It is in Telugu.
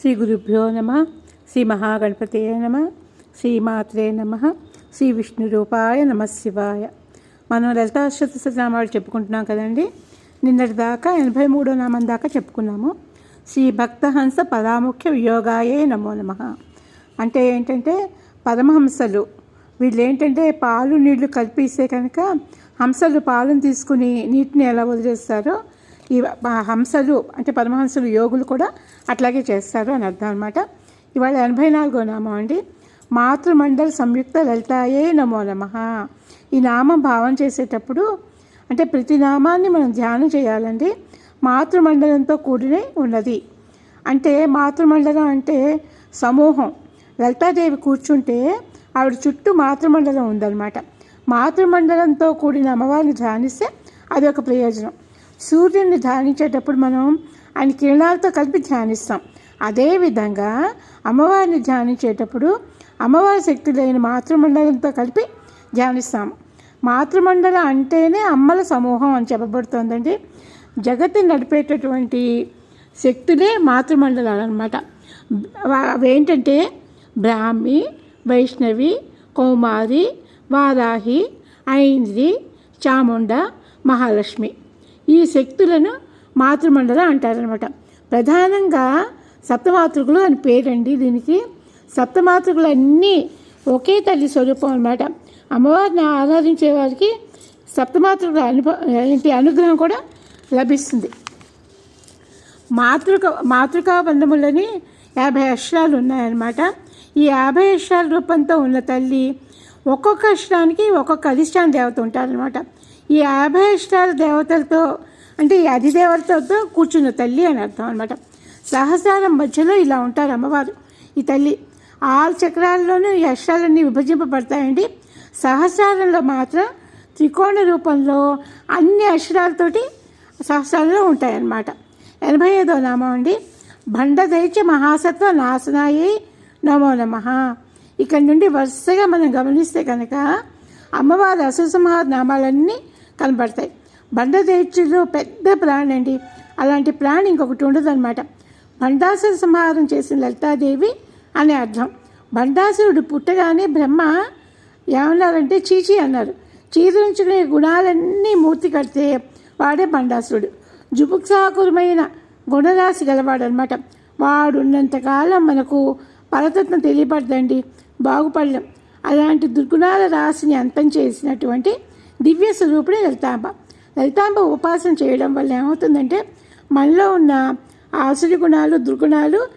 శ్రీ గురుభ్యో నమ. శ్రీ మహాగణపతయే నమ. శ్రీమాత్రే నమ. శ్రీ విష్ణు రూపాయ నమ శివాయ. మనం లలితా సహస్రనామాలు చెప్పుకుంటున్నాం కదండి. నిన్నటి దాకా 83వ నామం దాకా చెప్పుకున్నాము. శ్రీ భక్తహంస పరాముఖ్య వియోగాయే నమో నమ. అంటే ఏంటంటే పరమహంసలు వీళ్ళు ఏంటంటే పాలు నీళ్లు కలిపిస్తే కనుక హంసలు పాలను తీసుకుని నీటిని ఎలా వదిలేస్తారో ఈ హంసలు అంటే పరమహంసలు యోగులు కూడా అట్లాగే చేస్తారు అని అర్థం అనమాట. ఇవాళ 84వ నామం అండి. మాతృమండల సంయుక్త లలితాయే నమో నమః. ఈ నామం భావం చేసేటప్పుడు అంటే ప్రతి నామాన్ని మనం ధ్యానం చేయాలండి. మాతృమండలంతో కూడినే ఉన్నది. అంటే మాతృమండలం అంటే సమూహం. లలితాదేవి కూర్చుంటే ఆవిడ చుట్టూ మాతృమండలం ఉందన్నమాట. మాతృమండలంతో కూడిన అమ్మవారిని ధ్యానిస్తే అది ఒక ప్రయోజనం. సూర్యుడిని ధ్యానించేటప్పుడు మనం ఆయన కిరణాలతో కలిపి ధ్యానిస్తాం. అదేవిధంగా అమ్మవారిని ధ్యానించేటప్పుడు అమ్మవారి శక్తులైన మాతృమండలంతో కలిపి ధ్యానిస్తాము. మాతృమండలం అంటేనే అమ్మల సమూహం అని చెప్పబడుతోందండి. జగత్తుని నడిపేటటువంటి శక్తులే మాతృమండలాలు అనమాట. అవేంటంటే బ్రాహ్మి, వైష్ణవి, కౌమారి, వారాహి, ఐంద్రి, చాముండ, మహాలక్ష్మి. ఈ శక్తులను మాతృమండలం అంటారనమాట. ప్రధానంగా సప్తమాతృకులు అని పేరండి దీనికి. సప్తమాతృకులు అన్నీ ఒకే తల్లి స్వరూపం అనమాట. అమ్మవారిని ఆరాధించే వారికి సప్తమాతృకుల అనుగ్రహం కూడా లభిస్తుంది. మాతృకా బంధములని 50 అక్షరాలు ఉన్నాయన్నమాట. ఈ 50 అక్షరాల రూపంతో ఉన్న తల్లి ఒక్కొక్క అక్షరానికి ఒక్కొక్క అధిష్టాన దేవత ఉంటారనమాట. ఈ 50 అక్షరాల దేవతలతో అంటే ఈ అధిదేవతలతో కూర్చున్న తల్లి అని అర్థం అనమాట. సహస్రారం మధ్యలో ఇలా ఉంటారు అమ్మవారు. ఈ తల్లి 6 చక్రాల్లోనూ ఈ అక్షరాలన్నీ విభజింపబడతాయండి. సహస్రారంలో మాత్రం త్రికోణ రూపంలో అన్ని అక్షరాలతోటి సహస్రాలలో ఉంటాయన్నమాట. 85వ నామం అండి. భండదైత్య మహాసత్వ నాశనాయే నమో నమః. ఇక్కడ నుండి వరుసగా మనం గమనిస్తే కనుక అమ్మవారి అసురసంహార నామాలన్నీ కనబడతాయి. బండదైత్యులు పెద్ద ప్రాణి అండి. అలాంటి ప్రాణి ఇంకొకటి ఉండదన్నమాట. బండాసుర సంహారం చేసిన లలితాదేవి అనే అర్థం. బండాసురుడు పుట్టగానే బ్రహ్మ ఏమన్నారంటే చీచి అన్నారు. చీరించుకునే గుణాలన్నీ మూర్తి కడితే వాడే బండాసురుడు. జుభుక్సాకురమైన గుణరాశి గలవాడనమాట. వాడు ఉన్నంతకాలం మనకు పరతత్వం తెలియపడదండి, బాగుపడలేం. అలాంటి దుర్గుణాల రాశిని అంతం చేసినటువంటి దివ్య స్వరూపుడే లలితాంబ. లలితాంబ ఉపాసన చేయడం వల్ల ఏమవుతుందంటే మనలో ఉన్న ఆసురి గుణాలు దుర్గుణాలు